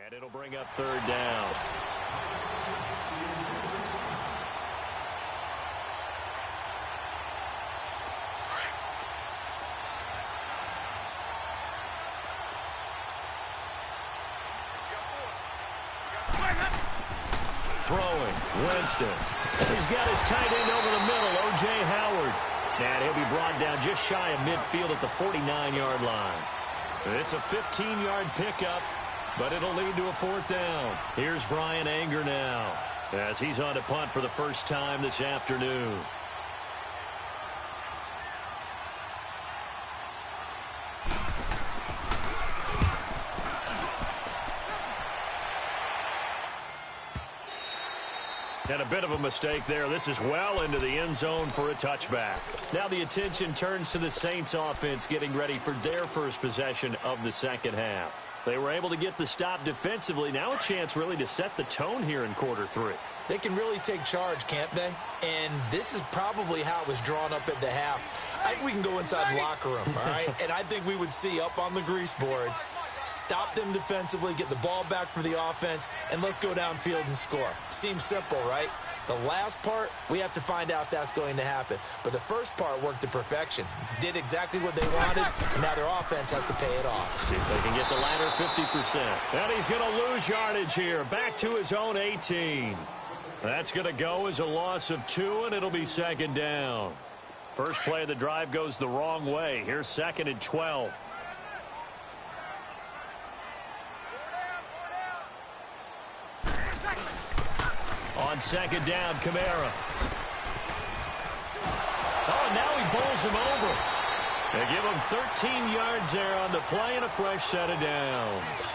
And it'll bring up third down. Throwing, Winston. He's got his tight end over the middle, O.J. Howard. And he'll be brought down just shy of midfield at the 49-yard line. It's a 15-yard pickup, but it'll lead to a fourth down. Here's Brian Anger now, as he's on to punt for the first time this afternoon. And a bit of a mistake there. This is well into the end zone for a touchback. Now the attention turns to the Saints offense getting ready for their first possession of the second half. They were able to get the stop defensively. Now a chance really to set the tone here in quarter three. They can really take charge, can't they? And this is probably how it was drawn up at the half. I think we can go inside the locker room, all right? And I think we would see up on the grease boards, stop them defensively, get the ball back for the offense, and let's go downfield and score. Seems simple, right? The last part, we have to find out if that's going to happen. But the first part worked to perfection. Did exactly what they wanted, and now their offense has to pay it off. See if they can get the latter 50%. And he's going to lose yardage here, back to his own 18. That's going to go as a loss of 2, and it'll be second down. First play of the drive goes the wrong way. Here's second and 12. On second down, Kamara. Oh, now he bowls him over. They give him 13 yards there on the play and a fresh set of downs.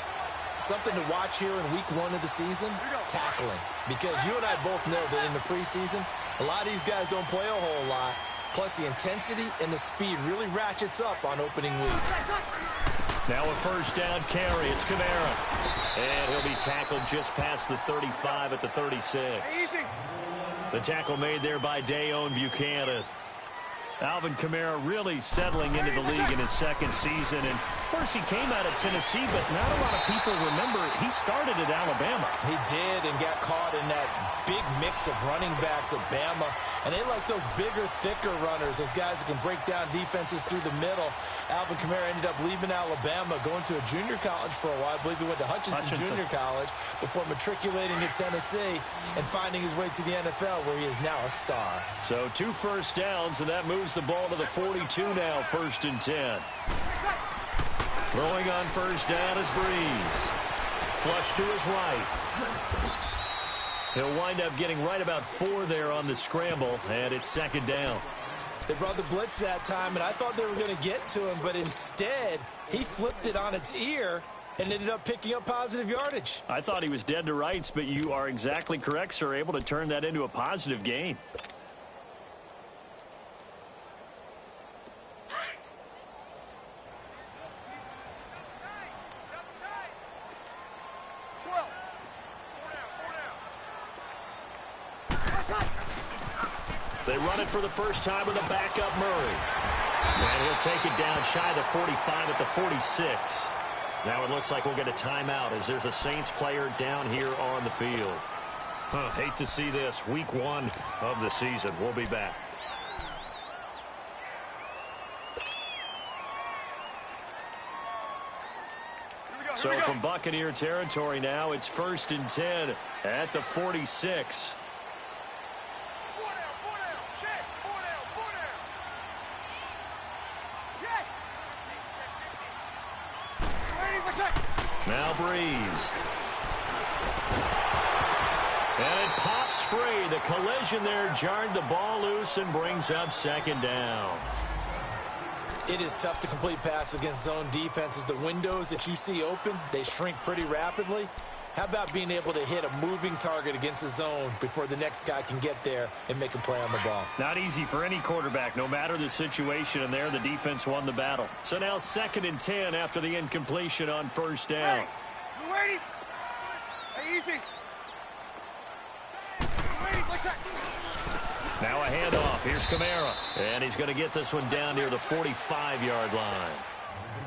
Something to watch here in week 1 of the season, tackling. Because you and I both know that in the preseason, a lot of these guys don't play a whole lot. Plus, the intensity and the speed really ratchets up on opening week. Now a first down carry. It's Kamara. And he'll be tackled just past the 35 at the 36. The tackle made there by Dayon Buchanan. Alvin Kamara really settling into the league in his second season. And, of course, he came out of Tennessee, but not a lot of people remember he started at Alabama. He did and got caught in that big mix of running backs at Bama. And they like those bigger, thicker runners, those guys who can break down defenses through the middle. Alvin Kamara ended up leaving Alabama, going to a junior college for a while. I believe he went to Hutchinson Junior College before matriculating at Tennessee and finding his way to the NFL, where he is now a star. So 2 first downs, and that moves the ball to the 42 now, first and 10. Throwing on first down is Breeze. Flush to his right. He'll wind up getting right about 4 there on the scramble, and it's second down. They brought the blitz that time, and I thought they were going to get to him, but instead he flipped it on its ear and ended up picking up positive yardage. I thought he was dead to rights, but you are exactly correct, sir, able to turn that into a positive gain. They run it for the first time with a backup Murray. And he'll take it down shy of the 45 at the 46. Now it looks like we'll get a timeout as there's a Saints player down here on the field. Hate to see this. Week 1 of the season. We'll be back. So from Buccaneer territory now, it's first and 10 at the 46. Now Breeze. And it pops free. The collision there jarred the ball loose and brings up second down. It is tough to complete passes against zone defenses. The windows that you see open, they shrink pretty rapidly. How about being able to hit a moving target against a zone before the next guy can get there and make a play on the ball? Not easy for any quarterback, no matter the situation, and there the defense won the battle. So now second and 10 after the incompletion on first down. Hey, you ready? Hey, easy. Now a handoff. Here's Kamara. And he's going to get this one down near the 45-yard line.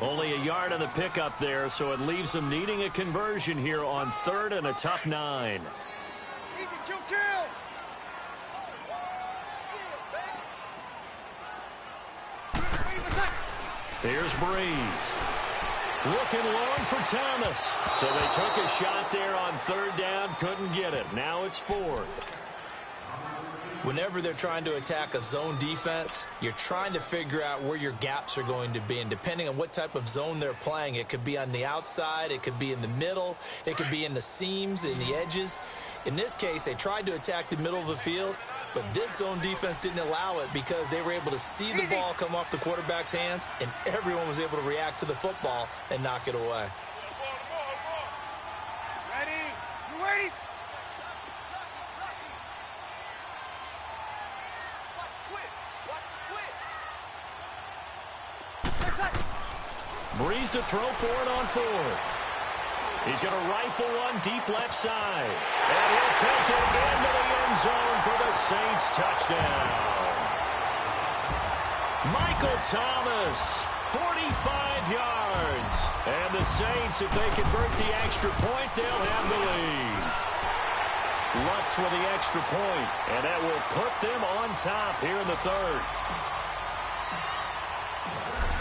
Only a yard on the pickup there, so it leaves them needing a conversion here on 3rd and a tough 9. Easy, kill. Here's Breeze. Looking long for Thomas. So they took a shot there on 3rd down, couldn't get it. Now it's 4th. Whenever they're trying to attack a zone defense, you're trying to figure out where your gaps are going to be. And depending on what type of zone they're playing, it could be on the outside, it could be in the middle, it could be in the seams, in the edges. In this case, they tried to attack the middle of the field, but this zone defense didn't allow it because they were able to see the ball come off the quarterback's hands, and everyone was able to react to the football and knock it away. Ready? You ready? Breeze to throw for it on 4th. He's going to rifle one deep left side. And he'll take it into the end zone for the Saints touchdown. Michael Thomas, 45 yards. And the Saints, if they convert the extra point, they'll have the lead. Lutz with the extra point, and that will put them on top here in the 3rd.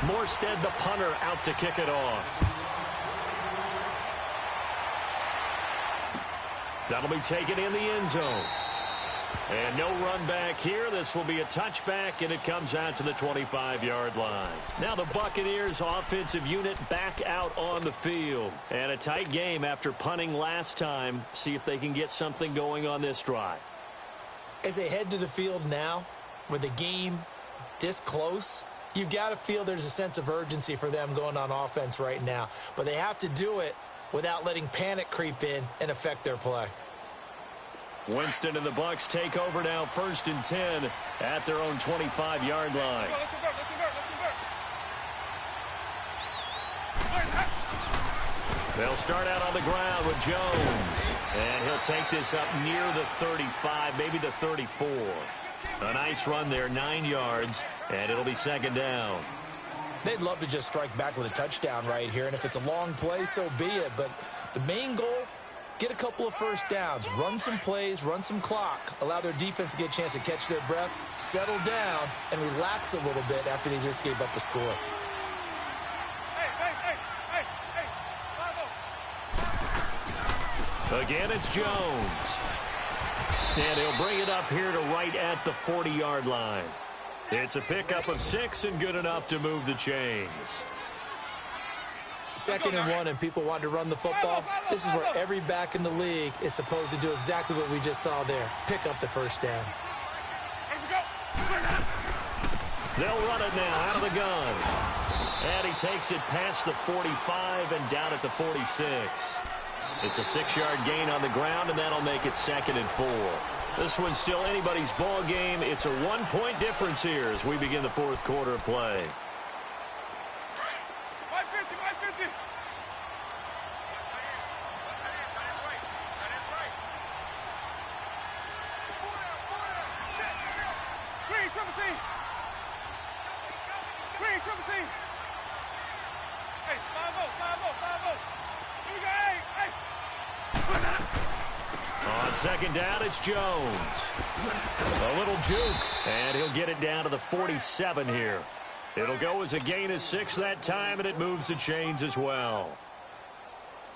Morstead, the punter, out to kick it off. That'll be taken in the end zone. And no run back here. This will be a touchback, and it comes out to the 25-yard line. Now the Buccaneers offensive unit back out on the field. And a tight game after punting last time. See if they can get something going on this drive. As they head to the field now, with the game this close, you've got to feel there's a sense of urgency for them going on offense right now. But they have to do it without letting panic creep in and affect their play. Winston and the Bucs take over now, 1st and 10 at their own 25-yard line. They'll start out on the ground with Jones. And he'll take this up near the 35, maybe the 34. A nice run there, 9 yards, and it'll be 2nd down. They'd love to just strike back with a touchdown right here, and if it's a long play, so be it. But the main goal, get a couple of first downs, run some plays, run some clock, allow their defense to get a chance to catch their breath, settle down, and relax a little bit after they just gave up a score. Again, it's Jones. And he'll bring it up here to right at the 40-yard line. It's a pickup of 6 and good enough to move the chains. 2nd and 1, and people want to run the football. This is where every back in the league is supposed to do exactly what we just saw there. Pick up the first down. They'll run it now out of the gun. And he takes it past the 45 and down at the 46. It's a 6-yard gain on the ground, and that'll make it 2nd and 4. This one's still anybody's ball game. It's a 1-point difference here as we begin the 4th quarter of play. On 2nd down, it's Jones. A little juke, and he'll get it down to the 47 here. It'll go as a gain of 6 that time, and it moves the chains as well.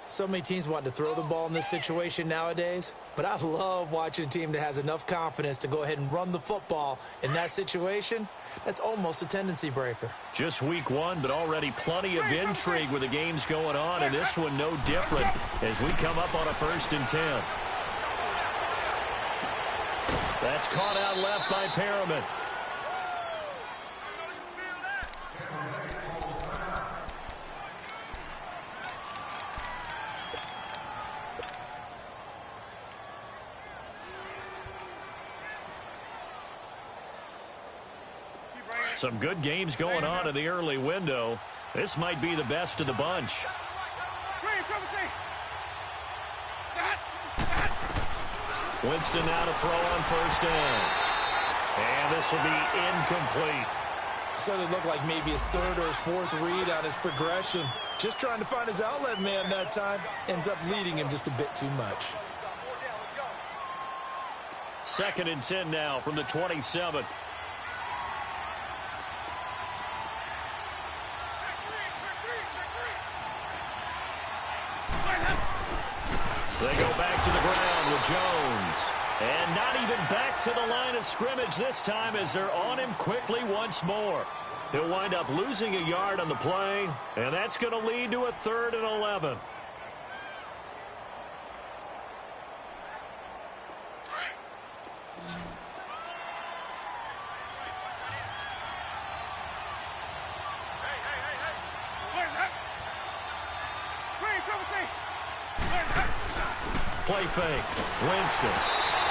So many teams want to throw the ball in this situation nowadays, but I love watching a team that has enough confidence to go ahead and run the football. In that situation, that's almost a tendency breaker. Just week 1, but already plenty of intrigue with the games going on, and this one no different as we come up on a 1st and 10. That's caught out left by Perriman. Some good games going on in the early window. This might be the best of the bunch. Winston now to throw on 1st down. And this will be incomplete. Certainly looked like maybe his third or his fourth read on his progression. Just trying to find his outlet man that time. Ends up leading him just a bit too much. 2nd and 10 now from the 27. They go back to the ground with Jones. And not even back to the line of scrimmage this time as they're on him quickly once more. He'll wind up losing a yard on the play, and that's going to lead to a 3rd and 11. Play fake. Winston.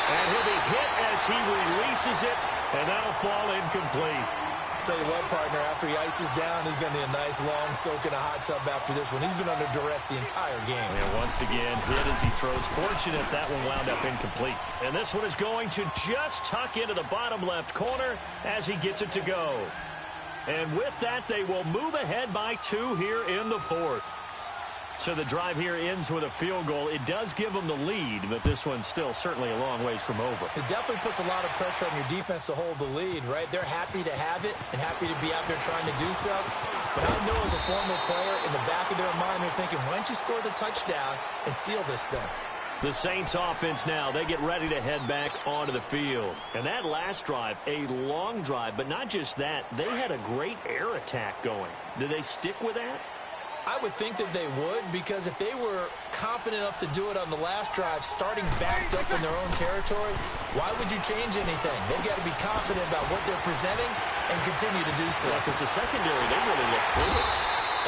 And he'll be hit as he releases it, and that'll fall incomplete. Tell you what, partner, after he ices down, he's going to need a nice long soak in a hot tub after this one. He's been under duress the entire game. And once again, hit as he throws. Fortunate that one wound up incomplete. And this one is going to just tuck into the bottom left corner as he gets it to go. And with that, they will move ahead by 2 here in the 4th. So the drive here ends with a field goal. It does give them the lead, but this one's still certainly a long ways from over. It definitely puts a lot of pressure on your defense to hold the lead, right? They're happy to have it and happy to be out there trying to do so. But I know as a former player, in the back of their mind, they're thinking, why don't you score the touchdown and seal this thing? The Saints offense now, they get ready to head back onto the field. And that last drive, a long drive, but not just that, they had a great air attack going. Do they stick with that? I would think that they would, because if they were confident enough to do it on the last drive, starting backed up in their own territory, why would you change anything? They've got to be confident about what they're presenting and continue to do so. Yeah, because the secondary, they really look clueless.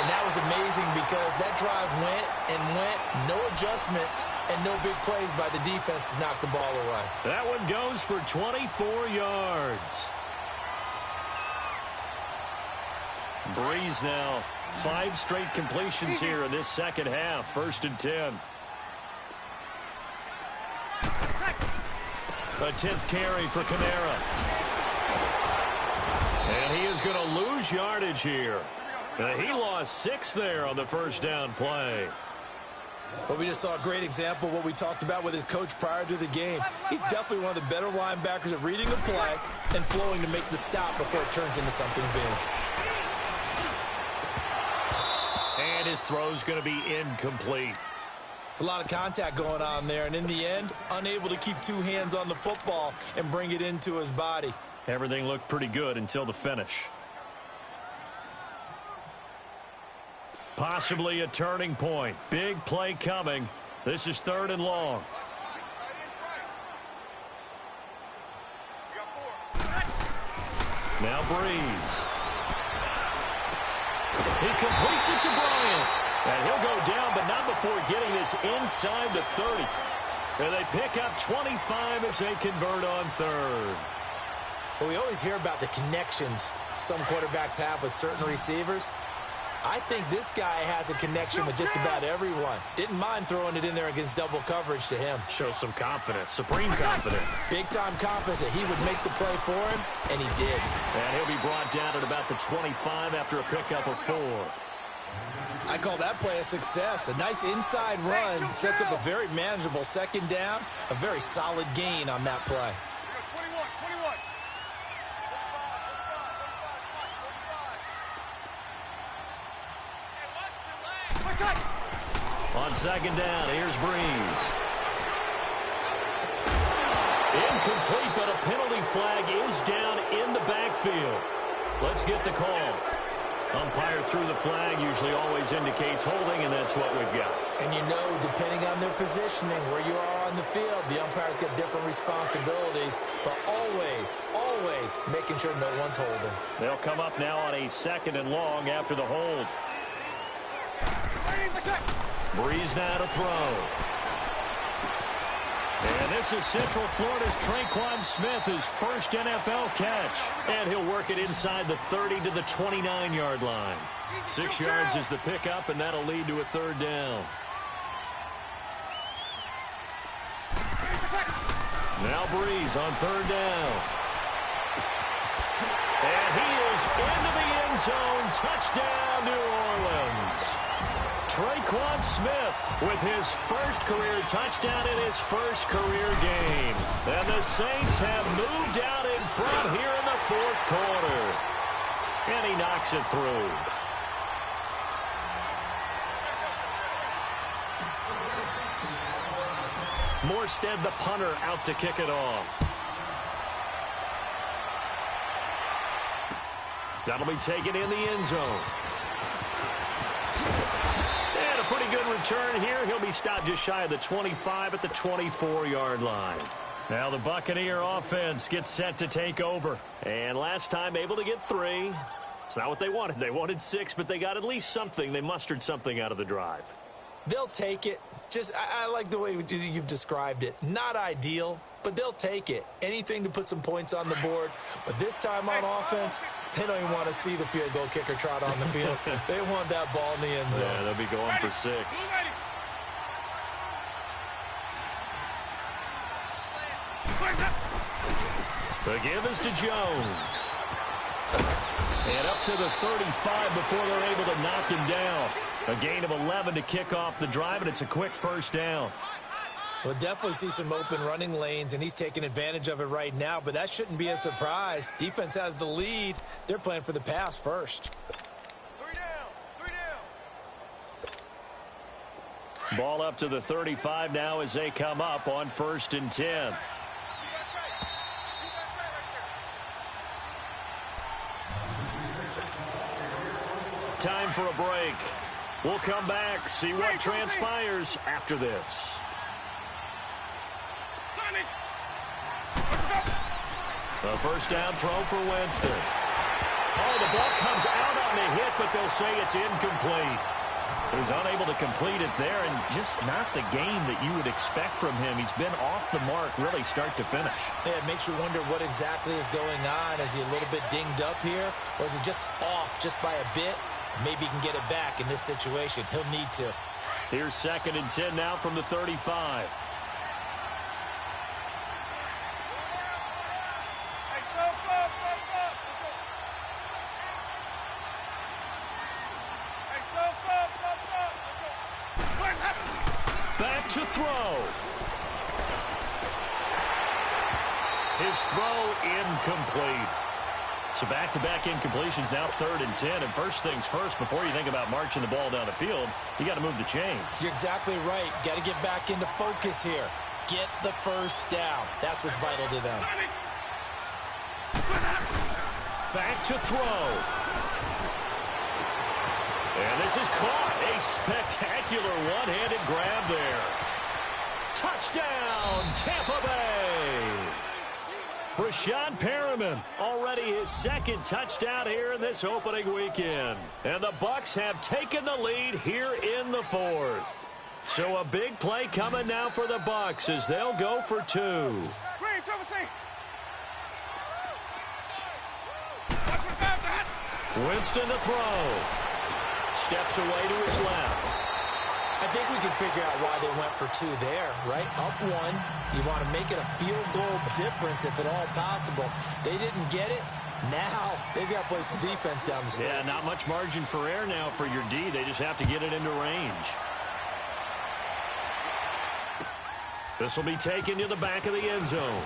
And that was amazing because that drive went and went, no adjustments, and no big plays by the defense to knock the ball away. That one goes for 24 yards. Breeze now. 5 straight completions here in this second half. 1st and 10. A 10th carry for Kamara. And he is going to lose yardage here. He lost 6 there on the first down play. But we just saw a great example of what we talked about with his coach prior to the game. He's definitely one of the better linebackers at reading a play and flowing to make the stop before it turns into something big. And his throw's going to be incomplete. It's a lot of contact going on there, and in the end, unable to keep 2 hands on the football and bring it into his body. Everything looked pretty good until the finish. Possibly a turning point. Big play coming. This is 3rd and long. Now Breeze. He completes it to Bryant. And he'll go down, but not before getting this inside the 30. And they pick up 25 as they convert on 3rd. Well, we always hear about the connections some quarterbacks have with certain receivers. I think this guy has a connection with just about everyone. Didn't mind throwing it in there against double coverage to him. Shows some confidence, supreme confidence. Big-time confidence that he would make the play for him, and he did. And he'll be brought down at about the 25 after a pickup of 4. I call that play a success. A nice inside run sets up a very manageable 2nd down, a very solid gain on that play. On 2nd down, here's Breeze. Incomplete, but a penalty flag is down in the backfield. Let's get the call. Umpire threw the flag, usually always indicates holding, and that's what we've got. And you know, depending on their positioning, where you are on the field, the umpire's got different responsibilities, but always, always making sure no one's holding. They'll come up now on a 2nd and long after the hold. Breeze now to throw. And this is Central Florida's Traquan Smith, his first NFL catch. And he'll work it inside the 30 to the 29-yard line. 6 yards is the pickup, and that'll lead to a 3rd down. Now Breeze on 3rd down. And he is into the end zone. Touchdown, New Orleans. Traquan Smith with his first career touchdown in his first career game. And the Saints have moved out in front here in the fourth quarter. And he knocks it through. Morstead, the punter, out to kick it off. That'll be taken in the end zone. And a pretty good return here. He'll be stopped just shy of the 25 at the 24-yard line. Now the Buccaneer offense gets set to take over. And last time able to get 3. It's not what they wanted. They wanted 6, but they got at least something. They mustered something out of the drive. They'll take it. I like the way you've described it. Not ideal, but they'll take it. Anything to put some points on the board. But this time on offense, they don't even want to see the field goal kicker trot on the field. They want that ball in the end zone. Yeah, they'll be going for 6. The give is to Jones. And up to the 35 before they're able to knock him down. A gain of 11 to kick off the drive, and it's a quick first down. We'll definitely see some open running lanes, and he's taking advantage of it right now, but that shouldn't be a surprise. Defense has the lead. They're playing for the pass first. 3 down. 3 down. Ball up to the 35 now as they come up on 1st and 10. Time for a break. We'll come back, see what transpires after this. A first down throw for Winston. Oh, the ball comes out on the hit, but they'll say it's incomplete. So he's unable to complete it there, and just not the game that you would expect from him. He's been off the mark really start to finish. Yeah, it makes you wonder what exactly is going on. Is he a little bit dinged up here, or is he just off just by a bit? Maybe he can get it back in this situation. He'll need to. Here's 2nd and 10 now from the 35. Back to throw. His throw incomplete. So back-to-back incompletions, now 3rd and 10. And first things first, before you think about marching the ball down the field, you got to move the chains. You're exactly right. Got to get back into focus here. Get the first down. That's what's vital to them. Back to throw. And this is caught. A spectacular one-handed grab there. Touchdown, Tampa Bay. Rashad Perriman, already his 2nd touchdown here in this opening weekend. And the Bucs have taken the lead here in the 4th. So a big play coming now for the Bucs as they'll go for 2. Winston to throw. Steps away to his left. I think we can figure out why they went for 2 there, right? Up 1. You want to make it a field goal difference if at all possible. They didn't get it. Now they've got to play some defense down the stretch. Yeah, not much margin for error now for your D. They just have to get it into range. This will be taken to the back of the end zone.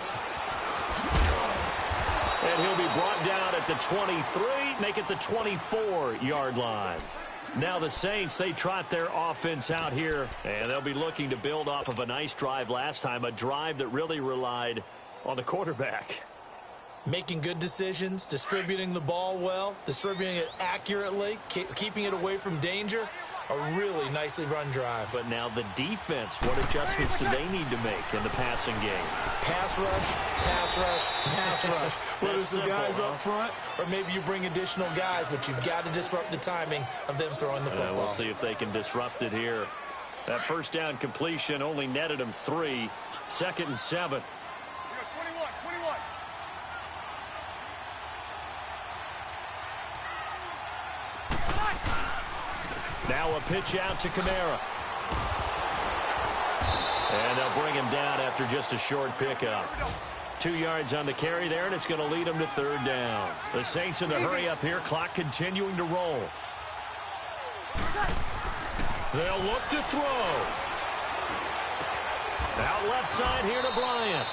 And he'll be brought down at the 23, make it the 24-yard line. Now the Saints, they trot their offense out here, and they'll be looking to build off of a nice drive last time, a drive that really relied on the quarterback. Making good decisions, distributing the ball well, distributing it accurately, keeping it away from danger. A really nicely run drive. But now the defense, what adjustments do they need to make in the passing game? Pass rush, pass rush, pass rush. Whether it's the guys up front or maybe you bring additional guys, but you've got to disrupt the timing of them throwing the football. We'll see if they can disrupt it here. That first down completion only netted him 3. 2nd and 7. Now a pitch out to Kamara. And they'll bring him down after just a short pickup. 2 yards on the carry there, and it's going to lead them to 3rd down. The Saints in the hurry up here, clock continuing to roll. They'll look to throw. Out left side here to Bryant.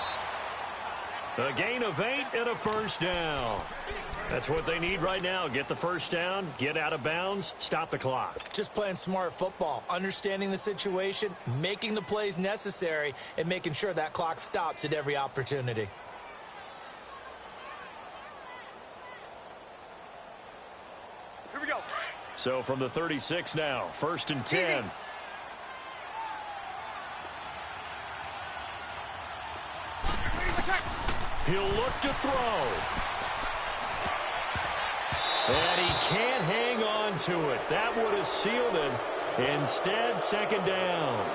A gain of 8 and a 1st down. That's what they need right now. Get the 1st down, get out of bounds, stop the clock. Just playing smart football, understanding the situation, making the plays necessary, and making sure that clock stops at every opportunity. Here we go. So from the 36 now, 1st and 10. He'll look to throw. And he can't hang on to it. That would have sealed it. Instead, 2nd down.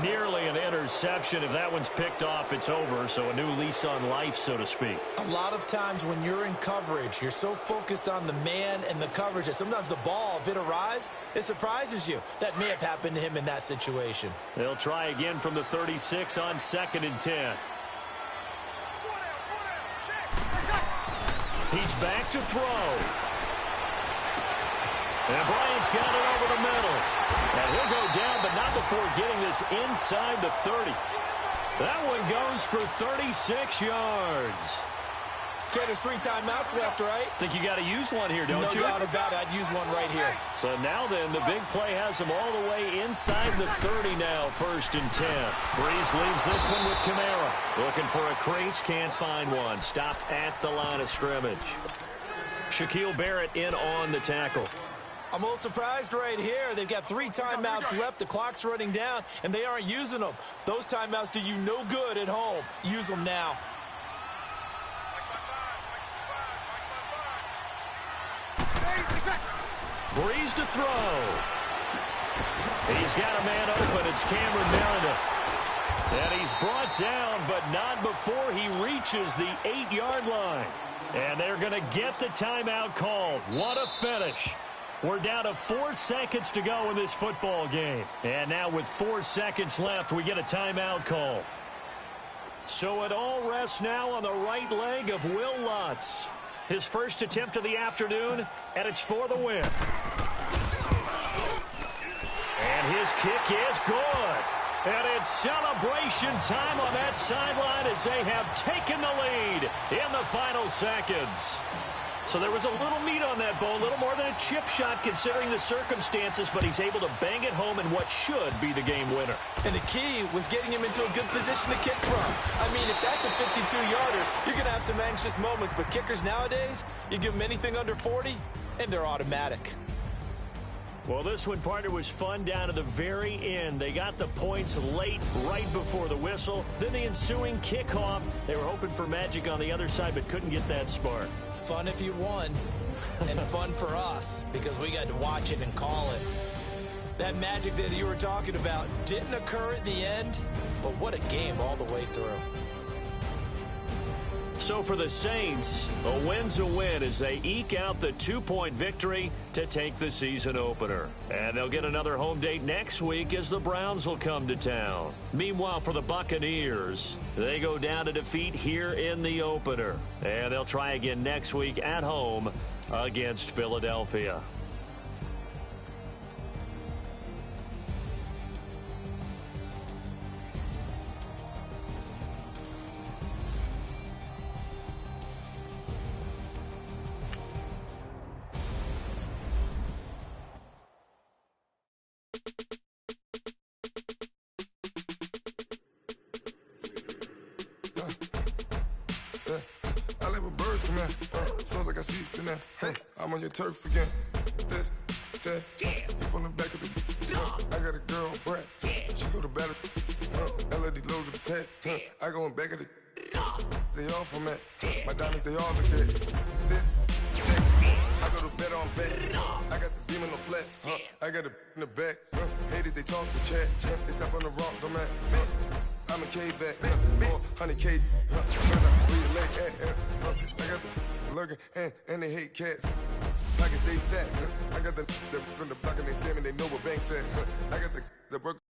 Nearly an interception. If that one's picked off, it's over. So a new lease on life, so to speak. A lot of times when you're in coverage, you're so focused on the man and the coverage that sometimes the ball, if it arrives, it surprises you. That may have happened to him in that situation. They'll try again from the 36 on 2nd and 10. He's back to throw. And Bryant's got it over the middle. And he'll go down, but not before getting this inside the 30. That one goes for 36 yards. Okay, there's 3 timeouts left, right? Think you got to use one here, don't you? No doubt about it. I'd use one right here. So now then, the big play has him all the way inside the 30 now, 1st and 10. Breeze leaves this one with Kamara. Looking for a crease, can't find one. Stopped at the line of scrimmage. Shaquille Barrett in on the tackle. I'm a little surprised right here. They've got 3 timeouts left. The clock's running down, and they aren't using them. Those timeouts do you no good at home. Use them now. Breeze to throw. He's got a man open. It's Cameron Meredith. And he's brought down, but not before he reaches the 8-yard line. And they're going to get the timeout called. What a finish. We're down to 4 seconds to go in this football game. And now with 4 seconds left, we get a timeout call. So it all rests now on the right leg of Will Lutz. His first attempt of the afternoon, and it's for the win. And his kick is good. And it's celebration time on that sideline as they have taken the lead in the final seconds. So there was a little meat on that bone, a little more than a chip shot considering the circumstances, but he's able to bang it home in what should be the game winner. And the key was getting him into a good position to kick from. I mean, if that's a 52-yarder, you're going to have some anxious moments, but kickers nowadays, you give them anything under 40, and they're automatic. Well, this one, partner, was fun down to the very end. They got the points late, right before the whistle. Then the ensuing kickoff. They were hoping for magic on the other side, but couldn't get that spark. Fun if you won, and fun for us, because we got to watch it and call it. That magic that you were talking about didn't occur at the end, but what a game all the way through. So for the Saints, a win's a win as they eke out the 2-point victory to take the season opener. And they'll get another home date next week as the Browns will come to town. Meanwhile, for the Buccaneers, they go down to defeat here in the opener. And they'll try again next week at home against Philadelphia. Sounds like I see it in there. Hey, I'm on your turf again. This, that, you from the back of the. I got a girl, Brad. She go to battle. LED load the tag. I go in back of the. They all from that. My diamonds, they all look at. This, that. I go to bet on bet. I got the beam on the flats. I got it in the back. Haters, they talk to chat. They step on the rock, don't matter. I'm a K-back, 400K. Where your leg at? I got the lurking and they hate cats. Pockets stay fat. I got the from the block and they scamming. They know what banks at. I got the work.